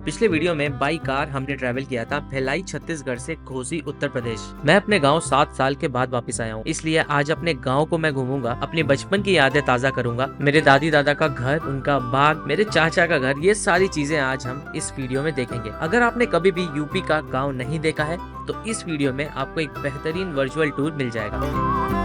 पिछले वीडियो में by car हमने ट्रैवल किया था भिलाई छत्तीसगढ़ से घोसी उत्तर प्रदेश। मैं अपने गांव 7 साल के बाद वापस आया हूं, इसलिए आज अपने गांव को मैं घूमूंगा, अपनी बचपन की यादें ताजा करूंगा। मेरे दादी दादा का घर, उनका बाग, मेरे चाचा का घर, ये सारी चीजें आज हम इस वीडियो में देखेंगे। अगर आपने कभी भी यूपी का गाँव नहीं देखा है तो इस वीडियो में आपको एक बेहतरीन वर्चुअल टूर मिल जाएगा।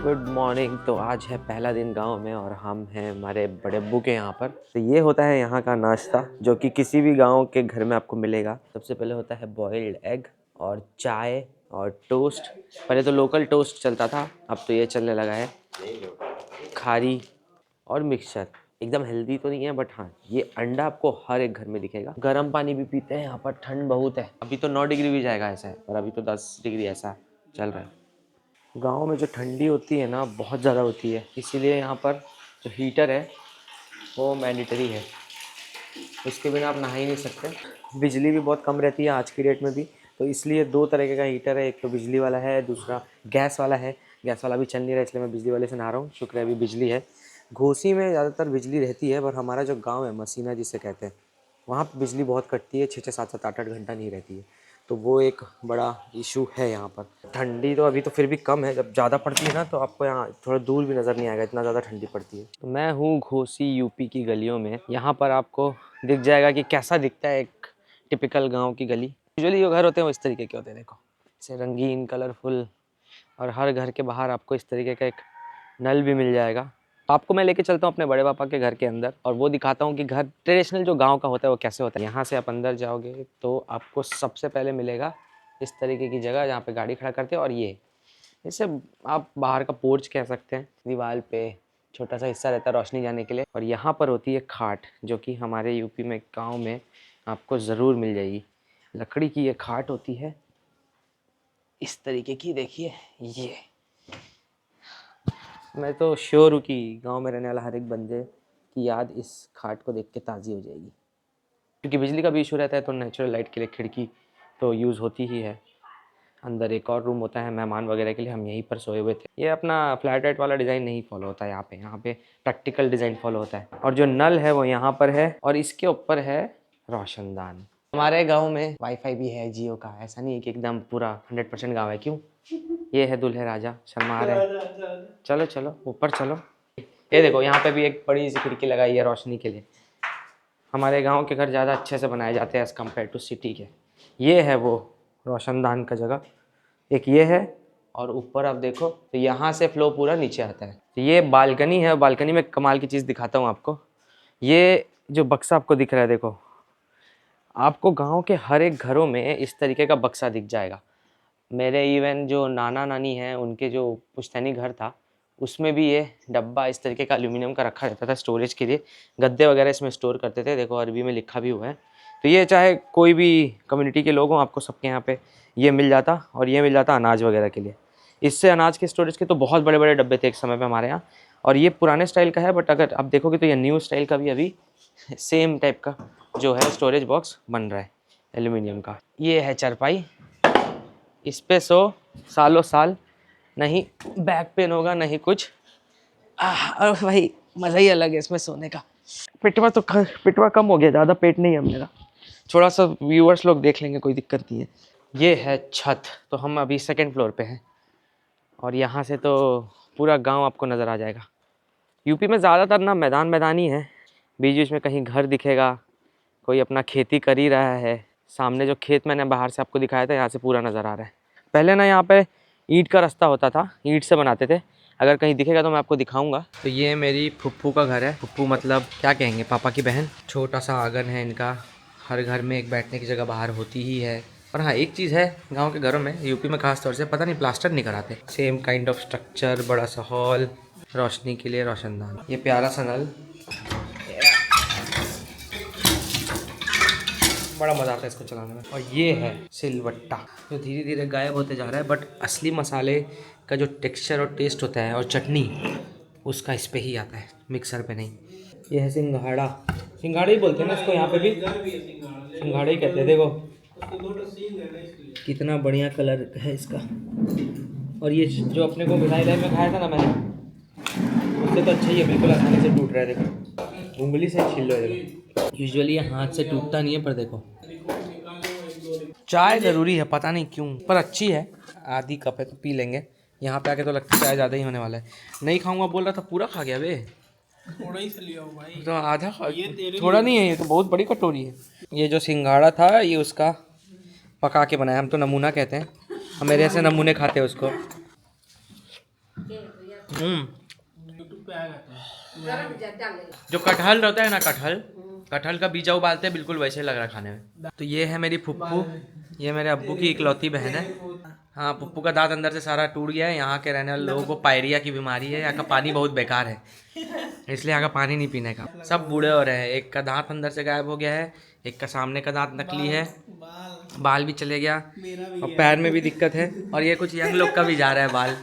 Good morning. तो आज है पहला दिन गांव में और हम हैं हमारे बड़े अब्बू के यहाँ पर। तो ये होता है यहाँ का नाश्ता जो कि किसी भी गांव के घर में आपको मिलेगा। सबसे पहले होता है बॉइल्ड एग और चाय और टोस्ट। पहले तो लोकल टोस्ट चलता था, अब तो ये चलने लगा है खारी और मिक्सचर। एकदम हेल्दी तो नहीं है बट हाँ, ये अंडा आपको हर एक घर में दिखेगा। गर्म पानी भी पीते हैं यहाँ पर, ठंड बहुत है। अभी तो 9 डिग्री भी जाएगा ऐसा है, और अभी तो 10 डिग्री ऐसा चल रहा है। गांव में जो ठंडी होती है ना, बहुत ज़्यादा होती है, इसीलिए यहाँ पर जो हीटर है वो मैंडेटरी है। उसके बिना आप नहा ही नहीं सकते। बिजली भी बहुत कम रहती है आज की डेट में भी, तो इसलिए 2 तरह का हीटर है। एक तो बिजली वाला है, दूसरा गैस वाला है। गैस वाला भी चल नहीं रहा, इसलिए मैं बिजली वाले से नहा रहा हूँ। शुक्र है अभी बिजली है। घोसी में ज़्यादातर बिजली रहती है, पर हमारा जो गाँव है मसीना जिसे कहते हैं, वहाँ पर बिजली बहुत कटती है। 6-6, 7-7, 8-8 घंटा नहीं रहती है, तो वो एक बड़ा इशू है यहाँ पर। ठंडी तो अभी तो फिर भी कम है, जब ज़्यादा पड़ती है ना तो आपको यहाँ थोड़ा दूर भी नज़र नहीं आएगा, इतना ज़्यादा ठंडी पड़ती है। तो मैं हूँ घोसी यूपी की गलियों में। यहाँ पर आपको दिख जाएगा कि कैसा दिखता है एक टिपिकल गांव की गली। यूजुअली जो घर होते हैं वो इस तरीके के होते हैं, देखो ऐसे रंगीन कलरफुल, और हर घर के बाहर आपको इस तरीके का एक नल भी मिल जाएगा। आपको मैं लेके चलता हूँ अपने बड़े पापा के घर के अंदर, और वो दिखाता हूँ कि घर ट्रेडिशनल जो गांव का होता है वो कैसे होता है। यहाँ से आप अंदर जाओगे तो आपको सबसे पहले मिलेगा इस तरीके की जगह जहाँ पे गाड़ी खड़ा करते हैं, और ये इसे आप बाहर का पोर्च कह सकते हैं। दीवार पे छोटा सा हिस्सा रहता है रोशनी जाने के लिए, और यहाँ पर होती है खाट, जो कि हमारे यूपी में गाँव में आपको ज़रूर मिल जाएगी। लकड़ी की ये खाट होती है इस तरीके की, देखिए ये। मैं तो श्योर हूँ कि गांव में रहने वाला हर एक बंदे की याद इस खाट को देख के ताज़ी हो जाएगी। क्योंकि बिजली का भी इशू रहता है तो नेचुरल लाइट के लिए खिड़की तो यूज़ होती ही है। अंदर एक और रूम होता है मेहमान वगैरह के लिए, हम यहीं पर सोए हुए थे। ये अपना फ्लैट वाइट वाला डिज़ाइन नहीं फॉलो होता है यहाँ पे प्रैक्टिकल डिज़ाइन फॉलो होता है। और जो नल है वो यहाँ पर है, और इसके ऊपर है रोशनदान। हमारे गाँव में वाईफाई भी है जियो का, ऐसा नहीं है कि एकदम पूरा 100% गाँव है। क्यों? ये है दूल्हे राजा, शर्मा रहे। चलो चलो ऊपर चलो। ये देखो यहाँ पे भी एक बड़ी सी खिड़की लगाई है रोशनी के लिए। हमारे गांव के घर ज़्यादा अच्छे से बनाए जाते हैं एज़ कम्पेयर टू सिटी के। ये है वो रोशनदान का जगह, एक ये है, और ऊपर आप देखो तो यहाँ से फ्लो पूरा नीचे आता है। तो ये बालकनी है, बालकनी में कमाल की चीज़ दिखाता हूँ आपको। ये जो बक्सा आपको दिख रहा है, देखो आपको गाँव के हर एक घरों में इस तरीके का बक्सा दिख जाएगा। मेरे इवन जो नाना नानी हैं उनके जो पुश्तैनी घर था उसमें भी ये डब्बा इस तरीके का एल्यूमिनियम का रखा रहता था स्टोरेज के लिए। गद्दे वगैरह इसमें स्टोर करते थे, देखो अरबी में लिखा भी हुआ है। तो ये चाहे कोई भी कम्युनिटी के लोग हों, आपको सबके यहाँ पे ये मिल जाता, और ये मिल जाता अनाज वगैरह के लिए। इससे अनाज के स्टोरेज के तो बहुत बड़े बड़े डब्बे थे एक समय पर हमारे यहाँ। और ये पुराने स्टाइल का है, बट अगर आप देखोगे तो ये न्यू स्टाइल का भी अभी सेम टाइप का जो है स्टोरेज बॉक्स बन रहा है एल्यूमिनियम का। ये है चरपाई, इस पे सो सालों साल, नहीं बैक पेन होगा नहीं कुछ। और भाई मज़ा ही अलग है इसमें सोने का। पिटवा कम हो गया, ज़्यादा पेट नहीं है मेरा, थोड़ा सा व्यूअर्स लोग देख लेंगे, कोई दिक्कत नहीं है। ये है छत, तो हम अभी 2nd फ्लोर पे हैं, और यहाँ से तो पूरा गांव आपको नज़र आ जाएगा। यूपी में ज़्यादातर ना मैदान ही है, बीच बीच में कहीं घर दिखेगा, कोई अपना खेती कर ही रहा है। सामने जो खेत मैंने बाहर से आपको दिखाया था, यहाँ से पूरा नज़र आ रहा है। पहले ना यहाँ पे ईंट का रास्ता होता था, ईंट से बनाते थे। अगर कहीं दिखेगा तो मैं आपको दिखाऊंगा। तो ये मेरी फुप्पू का घर है। फुप्पू मतलब क्या कहेंगे, पापा की बहन। छोटा सा आंगन है इनका, हर घर में एक बैठने की जगह बाहर होती ही है। और हाँ, एक चीज़ है गाँव के घरों में, यूपी में खास तौर से, पता नहीं प्लास्टर नहीं कराते। सेम काइंड ऑफ स्ट्रक्चर, बड़ा सा हॉल, रोशनी के लिए रोशनदान, ये प्यारा सा नल, बड़ा मज़ा आता है इसको चलाने में। और ये है सिलवट्टा, जो धीरे धीरे गायब होते जा रहा है, बट असली मसाले का जो टेक्सचर और टेस्ट होता है और चटनी, उसका इस पे ही आता है, मिक्सर पे नहीं। ये है सिंघाड़ा, सिंघाड़ा ही बोलते हैं ना इसको, यहाँ पे भी सिंघाड़ा ही कहते हैं। देखो कितना बढ़िया कलर है इसका। और ये जो अपने को भिलाई में खाया था ना मैंने, उससे तो अच्छा ही है, बिल्कुल आसानी से टूट रहा है। देखो उंगली से छील लो। यूजुअली ये हाथ से टूटता नहीं है, पर देखो चाय ज़रूरी है, पता नहीं क्यों, पर अच्छी है। आधी कप है तो पी लेंगे। यहाँ पे आके तो लगता है चाय ज़्यादा ही होने वाला है। नहीं खाऊंगा बोल रहा था, पूरा खा गया बे। थोड़ा ही से लिया हो भाई, तो आधा खा, ये तेरे थोड़ा नहीं है, ये तो बहुत बड़ी कटोरी है। ये जो सिंघाड़ा था ये उसका पका के बनाया, हम तो नमूना कहते हैं, हम मेरे ऐसे नमूने खाते हैं उसको। यूट्यूब पे आएगा तो। जो कटहल रहता है ना, कटहल का बीजा उबालते हैं, बिल्कुल वैसे लग रहा है खाने में। तो ये है मेरी फुप्पू, ये मेरे अब्बू की इकलौती बहन है। हाँ, पप्पू का दांत अंदर से सारा टूट गया है। यहाँ के रहने वाले लोगों को पायरिया की बीमारी है। यहाँ का पानी बहुत बेकार है, इसलिए यहाँ का पानी नहीं पीने का। सब बूढ़े हो रहे हैं। एक का दांत अंदर से गायब हो गया है, एक का सामने का दांत नकली है, बाल भी चले गया, और पैर में भी दिक्कत है, और ये कुछ यंग लोग का भी जा रहा है बाल,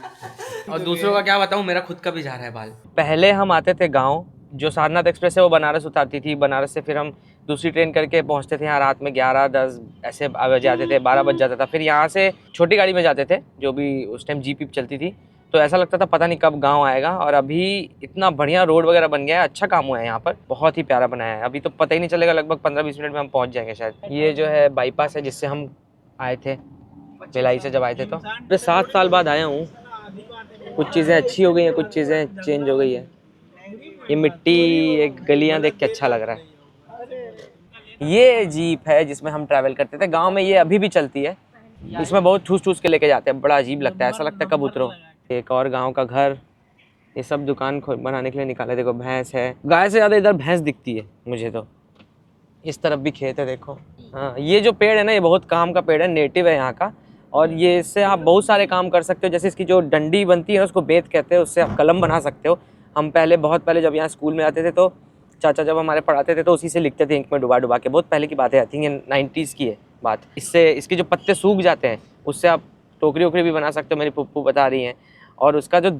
और दूसरों का क्या बताऊँ, मेरा खुद का भी जा रहा है बाल। पहले हम आते थे गाँव, जो सारनाथ एक्सप्रेस है वो बनारस उतारती थी, बनारस से फिर हम दूसरी ट्रेन करके पहुंचते थे यहाँ रात में 11-10 ऐसे बज जाते थे, 12 बज जाता था। फिर यहाँ से छोटी गाड़ी में जाते थे, जो भी उस टाइम जीप चलती थी। तो ऐसा लगता था पता नहीं कब गांव आएगा। और अभी इतना बढ़िया रोड वगैरह बन गया है, अच्छा काम हुआ है यहाँ पर, बहुत ही प्यारा बनाया है। अभी तो पता ही नहीं चलेगा, लगभग 15-20 मिनट में हम पहुँच जाएंगे शायद। ये जो है बाईपास है जिससे हम आए थे भिलाई से, जब आए थे तो। 7 साल बाद आया हूँ। कुछ चीज़ें अच्छी हो गई हैं, कुछ चीज़ें चेंज हो गई है। ये मिट्टी, एक गलियाँ देख के अच्छा लग रहा है। ये जीप है जिसमें हम ट्रैवल करते थे गांव में, ये अभी भी चलती है। इसमें बहुत ठूस ठूस के लेके जाते हैं, बड़ा अजीब लगता है, ऐसा लगता है कब उतरो। एक और गांव का घर, ये सब दुकान बनाने के लिए निकाले। देखो भैंस है, गाय से ज़्यादा इधर भैंस दिखती है मुझे तो। इस तरफ भी खेत है देखो। हाँ, ये जो पेड़ है ना, ये बहुत काम का पेड़ है, नेटिव है यहाँ का, और ये इससे आप बहुत सारे काम कर सकते हो। जैसे इसकी जो डंडी बनती है ना, उसको बेत कहते हैं, उससे आप कलम बना सकते हो। हम पहले, बहुत पहले जब यहाँ स्कूल में आते थे तो चाचा जब हमारे पढ़ाते थे तो उसी से लिखते थे इंक में डुबा डुबा के। बहुत पहले की बात है, आई थिंक ये 90s की है बात। इससे इसके जो पत्ते सूख जाते हैं उससे आप टोकरी वोकरी भी बना सकते हो, मेरी पुप्पू बता रही हैं। और उसका जो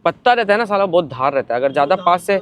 पत्ता रहता है ना साला, बहुत धार रहता है, अगर ज़्यादा पास से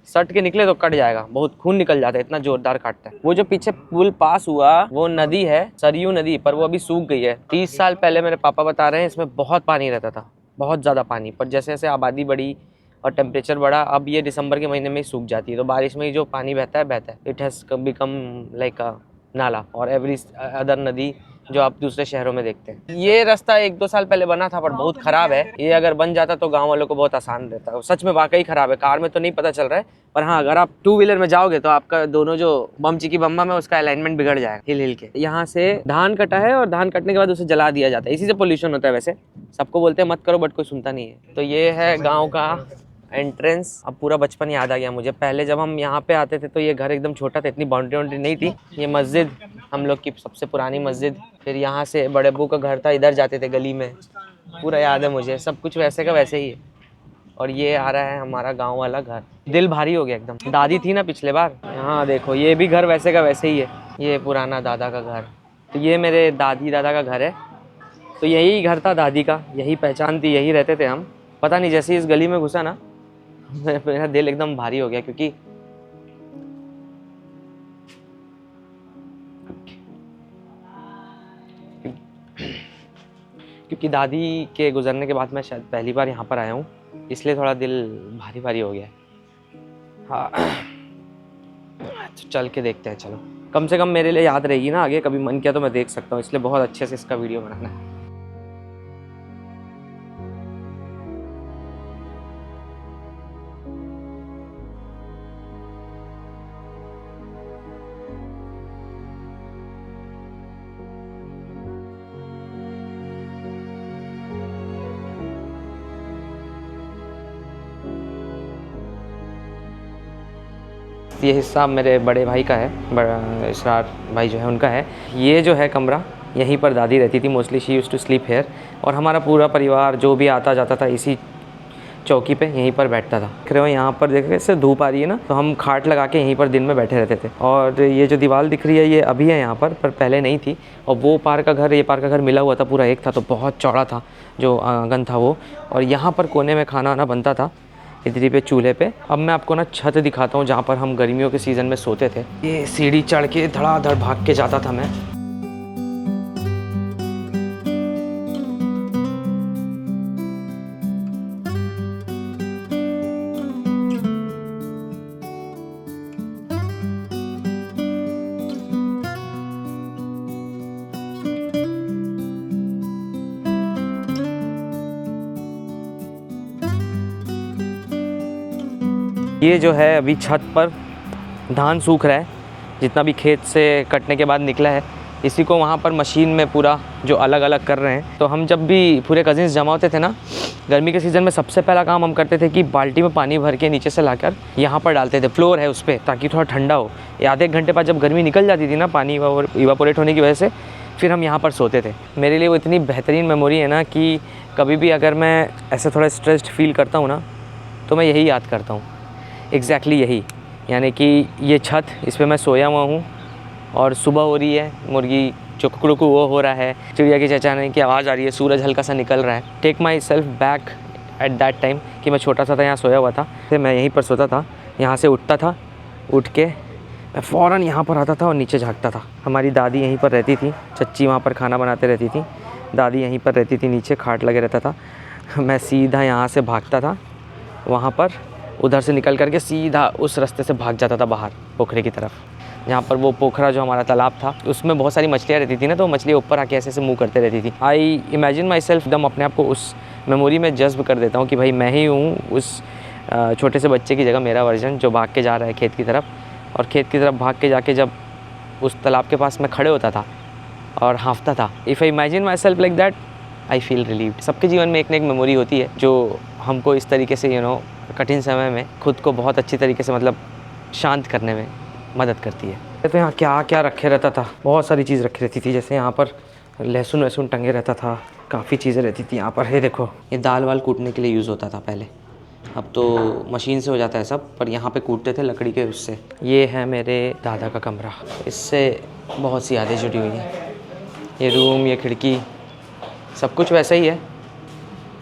सट के निकले तो कट जाएगा, बहुत खून निकल जाता है, इतना जोरदार काटता है। वो जो पीछे पुल पास हुआ वो नदी है, सरयू नदी, पर वो अभी सूख गई है। 30 साल पहले मेरे पापा बता रहे हैं इसमें बहुत पानी रहता था, बहुत ज़्यादा पानी, पर जैसे जैसे आबादी बढ़ी और टेम्परेचर बढ़ा, अब ये दिसंबर के महीने में ही सूख जाती है। तो बारिश में ही जो पानी बहता है, इट हैज़ बिकम लाइक अ नाला और एवरी अदर नदी जो आप दूसरे शहरों में देखते हैं। ये रास्ता 1-2 साल पहले बना था, पर बहुत ख़राब है। ये अगर बन जाता तो गांव वालों को बहुत आसान रहता है। सच में वाकई ख़राब है, कार में तो नहीं पता चल रहा है, पर हाँ अगर आप 2 व्हीलर में जाओगे तो आपका दोनों जो बम चिकी बम्बा में उसका अलाइनमेंट बिगड़ जाएगा हिल हिल के। यहाँ से धान कटा है और धान कटने के बाद उसे जला दिया जाता है, इसी से पोल्यूशन होता है। वैसे सबको बोलते हैं मत करो, बट कोई सुनता नहीं है। तो ये है गाँव का एंट्रेंस। अब पूरा बचपन याद आ गया मुझे। पहले जब हम यहाँ पे आते थे तो ये घर एकदम छोटा था, इतनी बाउंड्री वाउंड्री नहीं थी। ये मस्जिद हम लोग की सबसे पुरानी मस्जिद। फिर यहाँ से बड़े अब्बू का घर था, इधर जाते थे गली में, पूरा याद है मुझे। सब कुछ वैसे का वैसे ही है। और ये आ रहा है हमारा गाँव वाला घर। दिल भारी हो गया एकदम। दादी थी ना पिछले बार, हाँ देखो ये भी घर वैसे का वैसे ही है। ये पुराना दादा का घर। तो ये मेरे दादी दादा का घर है। तो यही घर था दादी का, यही पहचान थी, यही रहते थे हम। पता नहीं जैसे इस गली में घुसा ना, मेरा दिल एकदम भारी हो गया, क्योंकि दादी के गुजरने के बाद मैं शायद पहली बार यहाँ पर आया हूँ, इसलिए थोड़ा दिल भारी भारी हो गया। हाँ तो चल के देखते हैं, चलो। कम से कम मेरे लिए याद रहेगी ना, आगे कभी मन किया तो मैं देख सकता हूँ, इसलिए बहुत अच्छे से इसका वीडियो बनाना है। ये हिस्सा मेरे बड़े भाई का है, बड़ा इसरार भाई जो है उनका है। ये जो है कमरा, यहीं पर दादी रहती थी mostly, she used to sleep here. और हमारा पूरा परिवार जो भी आता जाता था इसी चौकी पे यहीं पर बैठता था। देख रहे हो यहाँ पर, देख कैसे धूप आ रही है ना, तो हम खाट लगा के यहीं पर दिन में बैठे रहते थे। और ये जो दीवार दिख रही है ये अभी है यहाँ पर पहले नहीं थी। और वो पार का घर, ये पार का घर मिला हुआ था, पूरा एक था, तो बहुत चौड़ा था जो आंगन था वो। और यहाँ पर कोने में खाना वाना बनता था इधरी पे चूल्हे पे। अब मैं आपको ना छत दिखाता हूँ जहाँ पर हम गर्मियों के सीज़न में सोते थे। ये सीढ़ी चढ़ के धड़ाधड़ भाग के जाता था मैं। ये जो है अभी छत पर धान सूख रहा है, जितना भी खेत से कटने के बाद निकला है, इसी को वहाँ पर मशीन में पूरा जो अलग अलग कर रहे हैं। तो हम जब भी पूरे कज़िन्स जमा होते थे ना गर्मी के सीज़न में, सबसे पहला काम हम करते थे कि बाल्टी में पानी भर के नीचे से लाकर यहाँ पर डालते थे, फ्लोर है उस पर, ताकि थोड़ा ठंडा हो। आधे एक घंटे बाद जब गर्मी निकल जाती थी ना पानी इवापोरेट होने की वजह से, फिर हम यहाँ पर सोते थे। मेरे लिए वो इतनी बेहतरीन मेमोरी है ना कि कभी भी अगर मैं ऐसे थोड़ा स्ट्रेस्ड फील करता हूँ ना तो मैं यही याद करता हूँ, एग्जैक्टली यही। यानी कि ये छत, इस पर मैं सोया हुआ हूँ और सुबह हो रही है, मुर्गी जो कुकड़ू वो हो रहा है, चिड़िया की चहचहाने की आवाज़ आ रही है, सूरज हल्का सा निकल रहा है। Take myself back at that time कि मैं छोटा सा था, यहाँ सोया हुआ था, फिर मैं यहीं पर सोता था, यहाँ से उठता था, उठ के मैं फ़ौरन यहाँ पर आता था और नीचे झाँकता था। हमारी दादी यहीं पर रहती थी, चच्ची वहाँ पर खाना बनाते रहती थी, दादी यहीं पर रहती थी, नीचे खाट लगे रहता था। मैं सीधा यहाँ से भागता था वहाँ पर, उधर से निकल करके सीधा उस रास्ते से भाग जाता था बाहर पोखरे की तरफ, जहाँ पर वो पोखरा जो हमारा तालाब था उसमें बहुत सारी मछलियाँ रहती थी ना, तो मछलियाँ ऊपर आके ऐसे मुँह करते रहती थी। आई इमेजिन माई सेल्फ, एकदम अपने आप को उस मेमोरी में जज्ब कर देता हूँ कि भाई मैं ही हूँ उस छोटे से बच्चे की जगह मेरा वर्जन जो भाग के जा रहा है खेत की तरफ। और खेत की तरफ भाग के जाके जब उस तालाब के पास मैं खड़े होता था और हाँफता था, if I imagine my self like that I feel relieved. सबके जीवन में एक ना एक मेमोरी होती है जो हमको इस तरीके से कठिन समय में खुद को बहुत अच्छी तरीके से मतलब शांत करने में मदद करती है। तो यहाँ क्या क्या रखे रहता था, बहुत सारी चीज़ रखी रहती थी, जैसे यहाँ पर लहसुन वहसुन टंगे रहता था, काफ़ी चीज़ें रहती थी यहाँ पर। ये देखो, ये दाल वाल कूटने के लिए यूज़ होता था पहले, अब तो मशीन से हो जाता है सब, पर यहाँ पे कूटते थे लकड़ी के उससे। ये है मेरे दादा का कमरा, इससे बहुत सी यादें जुड़ी हुई हैं। ये रूम, ये खिड़की, सब कुछ वैसा ही है,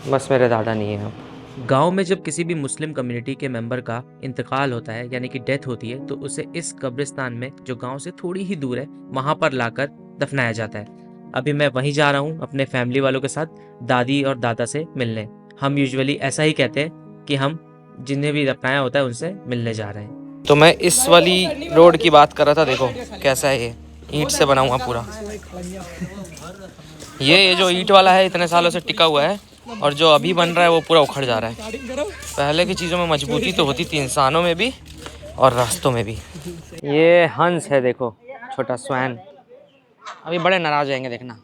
बस मेरे दादा नहीं है अब। गांव में जब किसी भी मुस्लिम कम्युनिटी के मेंबर का इंतकाल होता है यानी कि डेथ होती है, तो उसे इस कब्रिस्तान में जो गांव से थोड़ी ही दूर है वहां पर लाकर दफनाया जाता है। अभी मैं वहीं जा रहा हूं अपने फैमिली वालों के साथ दादी और दादा से मिलने। हम यूजुअली ऐसा ही कहते हैं कि हम जिन्हें भी दफनाया होता है उनसे मिलने जा रहे हैं। तो मैं इस वाली रोड की बात कर रहा था, देखो कैसा है, ये ईंट से बना हुआ पूरा। ये जो ईंट वाला है इतने सालों से टिका हुआ है, और जो अभी बन रहा है वो पूरा उखड़ जा रहा है। पहले की चीज़ों में मजबूती तो होती थी, इंसानों में भी और रास्तों में भी। ये हंस है, देखो छोटा स्वैन, अभी बड़े नाराज होंगे देखना।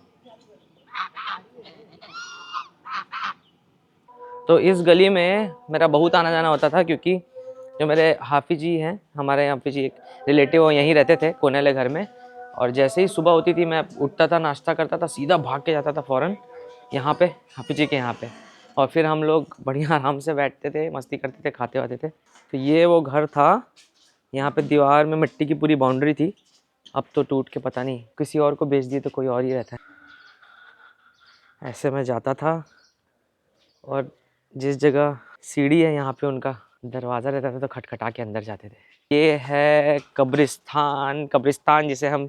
तो इस गली में मेरा बहुत आना जाना होता था, क्योंकि जो मेरे हाफी जी हैं, हमारे हाफी जी एक रिलेटिव, वो यहीं रहते थे कोने वाले घर में। और जैसे ही सुबह होती थी मैं उठता था, नाश्ता करता था, सीधा भाग के जाता था फ़ौरन यहाँ पे हाफी जी के यहाँ पे, और फिर हम लोग बढ़िया आराम से बैठते थे, मस्ती करते थे, खाते वाते थे। तो ये वो घर था, यहाँ पे दीवार में मिट्टी की पूरी बाउंड्री थी, अब तो टूट के पता नहीं किसी और को बेच दिए तो कोई और ही रहता है। ऐसे मैं जाता था, और जिस जगह सीढ़ी है यहाँ पे उनका दरवाज़ा रहता था तो खटखटा के अंदर जाते थे। ये है कब्रिस्तान, कब्रिस्तान जिसे हम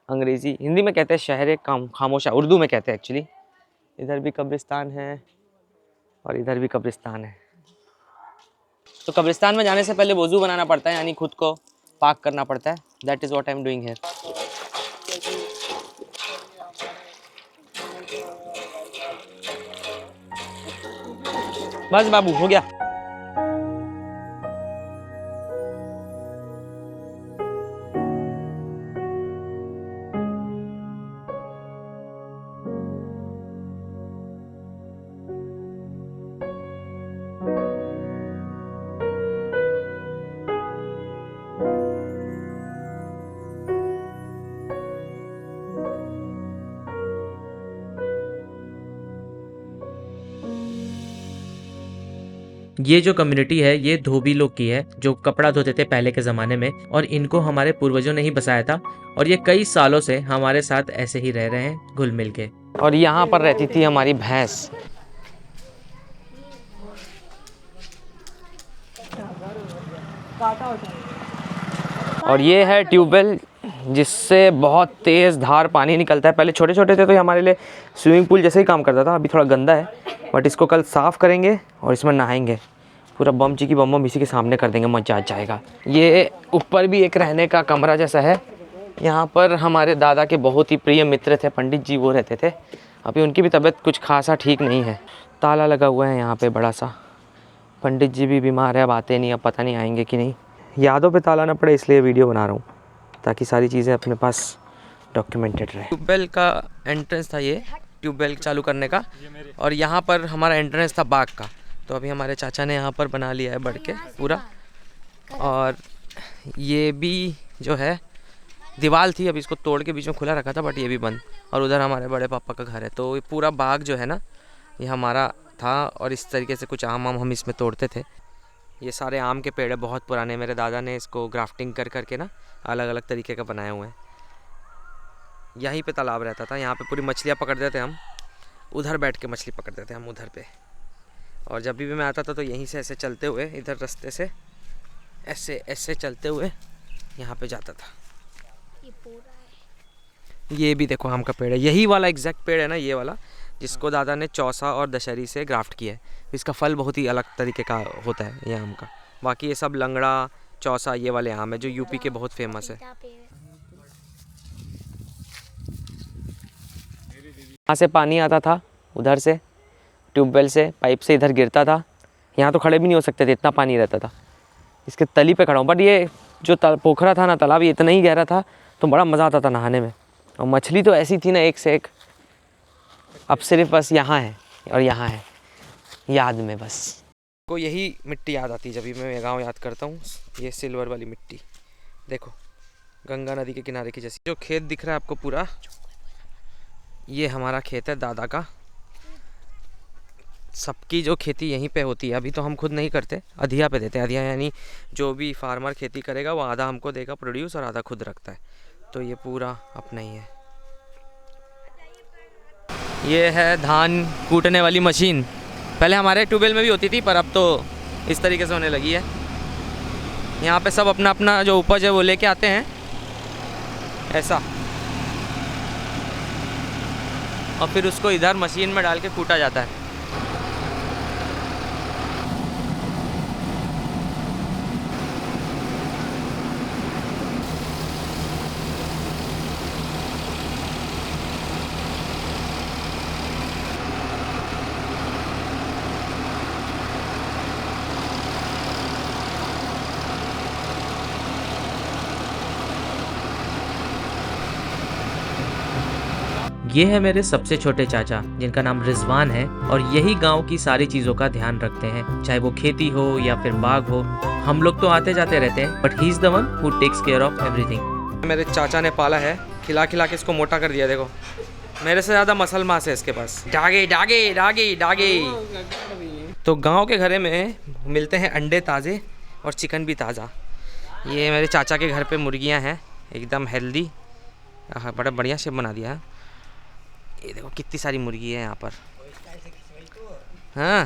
अंग्रेज़ी हिंदी में कहते हैं शहर खामोशा, उर्दू में कहते हैं एक्चुअली। इधर भी कब्रिस्तान है और इधर भी कब्रिस्तान है। तो कब्रिस्तान में जाने से पहले वज़ू बनाना पड़ता है, यानी खुद को पाक करना पड़ता है। That is what I am doing here. बस बाबू हो गया। ये जो कम्युनिटी है ये धोबी लोग की है, जो कपड़ा धोते थे पहले के ज़माने में, और इनको हमारे पूर्वजों ने ही बसाया था, और ये कई सालों से हमारे साथ ऐसे ही रह रहे हैं घुल मिल के। और यहाँ पर रहती थी हमारी भैंस। और ये है ट्यूबवेल जिससे बहुत तेज़ धार पानी निकलता है। पहले छोटे छोटे थे तो ये हमारे लिए स्विमिंग पूल जैसे ही काम करता था, अभी थोड़ा गंदा है, बट इसको कल साफ़ करेंगे और इसमें नहाएंगे। पूरा बम चिकी बम बम इसी के सामने कर देंगे, मजा आ जाएगा। ये ऊपर भी एक रहने का कमरा जैसा है, यहाँ पर हमारे दादा के बहुत ही प्रिय मित्र थे पंडित जी, वो रहते थे। अभी उनकी भी तबीयत कुछ खासा ठीक नहीं है। ताला लगा हुआ है यहाँ पे बड़ा सा, पंडित जी भी बीमार है, अब आते नहीं, अब पता नहीं आएंगे कि नहीं। यादों पे ताला ना पड़े इसलिए वीडियो बना रहा हूँ, ताकि सारी चीज़ें अपने पास डॉक्यूमेंटेड रहे। ट्यूबवेल का एंट्रेंस था ये, ट्यूबवेल चालू करने का, और यहाँ पर हमारा एंट्रेंस था बाग का। तो अभी हमारे चाचा ने यहाँ पर बना लिया है बढ़ के पूरा। और ये भी जो है दीवार थी, अभी इसको तोड़ के बीच में खुला रखा था, बट ये भी बंद। और उधर हमारे बड़े पापा का घर है। तो ये पूरा बाग जो है ना, ये हमारा था। और इस तरीके से कुछ आम हम इसमें तोड़ते थे। ये सारे आम के पेड़ है, बहुत पुराने। मेरे दादा ने इसको ग्राफ्टिंग कर करके ना अलग अलग तरीके का बनाए हुए हैं। यहीं पे तालाब रहता था, यहाँ पे पूरी मछलियाँ पकड़ते थे हम। उधर बैठ के मछली पकड़ते थे हम उधर पे। और जब भी मैं आता था तो यहीं से ऐसे चलते हुए, इधर रास्ते से ऐसे ऐसे चलते हुए यहाँ पे जाता था। ये भी देखो आम का पेड़ है, यही वाला एग्जैक्ट पेड़ है ना, ये वाला, जिसको दादा ने चौसा और दशहरी से ग्राफ्ट किया है। इसका फल बहुत ही अलग तरीके का होता है ये आम का। बाकी ये सब लंगड़ा, चौसा, ये वाले आम है जो यूपी के बहुत फेमस है। यहाँ से पानी आता था, उधर से ट्यूबवेल से पाइप से इधर गिरता था। यहाँ तो खड़े भी नहीं हो सकते थे, इतना पानी रहता था। इसके तली पे खड़ा हूँ, बट ये जो पोखरा था ना, तालाब, ये इतना ही गहरा था तो बड़ा मज़ा आता था नहाने में। और मछली तो ऐसी थी ना, एक से एक। अब सिर्फ बस यहाँ है और यहाँ है याद में। बस को यही मिट्टी याद आती है जब भी मैं गाँव याद करता हूँ। ये सिल्वर वाली मिट्टी देखो, गंगा नदी के किनारे की जैसी। जो खेत दिख रहा है आपको पूरा, ये हमारा खेत है दादा का। सबकी जो खेती यहीं पे होती है। अभी तो हम खुद नहीं करते, अधिया पे देते हैं। अधिया यानी जो भी फार्मर खेती करेगा वो आधा हमको देगा प्रोड्यूस और आधा खुद रखता है। तो ये पूरा अपना ही है। ये है धान कूटने वाली मशीन। पहले हमारे ट्यूबवेल में भी होती थी, पर अब तो इस तरीके से होने लगी है। यहाँ पे सब अपना अपना जो उपज है वो लेके आते हैं ऐसा, और फिर उसको इधर मशीन में डाल के कूटा जाता है। ये है मेरे सबसे छोटे चाचा, जिनका नाम रिजवान है, और यही गांव की सारी चीज़ों का ध्यान रखते हैं, चाहे वो खेती हो या फिर बाग हो। हम लोग तो आते जाते रहते हैं, but he is the one who takes care of everything. मेरे चाचा ने पाला है, खिला खिला के इसको मोटा कर दिया। देखो मेरे से ज़्यादा मसल मास है इसके पास। डागे डागे डागे डागे। तो गांव के घरे में मिलते हैं अंडे ताज़े और चिकन भी ताज़ा। ये मेरे चाचा के घर पे मुर्गियां हैं, एकदम हेल्दी। बड़ा बढ़िया शेप बना दिया है। ये देखो कितनी सारी मुर्गी है यहाँ पर। हाँ,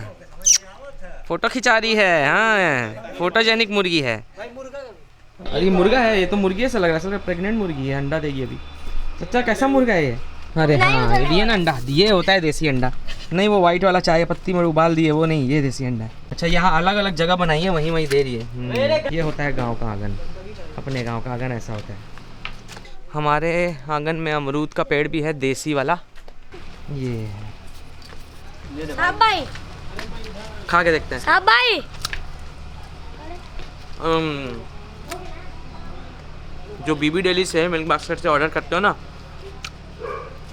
फोटो खिंचा रही है। हाँ, फोटोजेनिक मुर्गी है। अरे मुर्गा है, ये तो मुर्गी ऐसा लग रहा है, असल में प्रेग्नेंट मुर्गी है, अंडा देगी अभी। अच्छा कैसा मुर्गा है ये? अरे हाँ, ये दिए ना अंडा, ये होता है देसी अंडा। नहीं वो वाइट वाला चाय पत्ती में उबाल दिए वो नहीं, ये देसी अंडा है। अच्छा यहाँ अलग अलग जगह बनाई है, वहीं वहीं दे रही है। ये होता है गाँव का आंगन, अपने गाँव का आंगन ऐसा होता है। हमारे आंगन में अमरूद का पेड़ भी है, देसी वाला। ये भाई खा के देखते हैं। साहब भाई जो बीबी डेली से मिल्क बास्केट से ऑर्डर करते हो ना,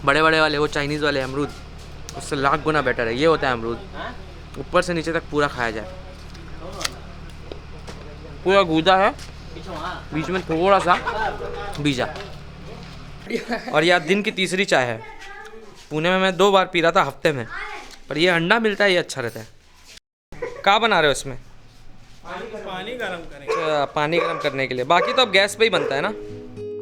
बड़े बड़े वाले, वो चाइनीज़ वाले अमरूद, उससे लाख गुना बेटर है। ये होता है अमरूद, ऊपर से नीचे तक पूरा खाया जाए। पूरा गूदा है, बीच में थोड़ा सा बीजा। और यह दिन की तीसरी चाय है। पुणे में मैं 2 बार पी रहा था हफ्ते में, पर ये अंडा मिलता है, ये अच्छा रहता है। क्या बना रहे हो इसमें? पानी गरम करेंगे। अच्छा, पानी गर्म करने के लिए। बाकी तो अब गैस पे ही बनता है ना।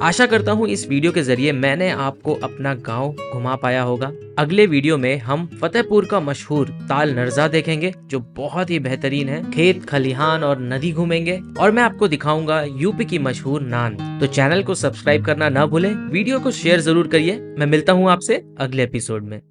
आशा करता हूँ इस वीडियो के जरिए मैंने आपको अपना गांव घुमा पाया होगा। अगले वीडियो में हम फतेहपुर का मशहूर ताल नरजा देखेंगे, जो बहुत ही बेहतरीन है। खेत, खलिहान और नदी घूमेंगे, और मैं आपको दिखाऊंगा यूपी की मशहूर नान। तो चैनल को सब्सक्राइब करना ना भूलें, वीडियो को शेयर जरूर करिए। मैं मिलता हूँ आपसे अगले एपिसोड में।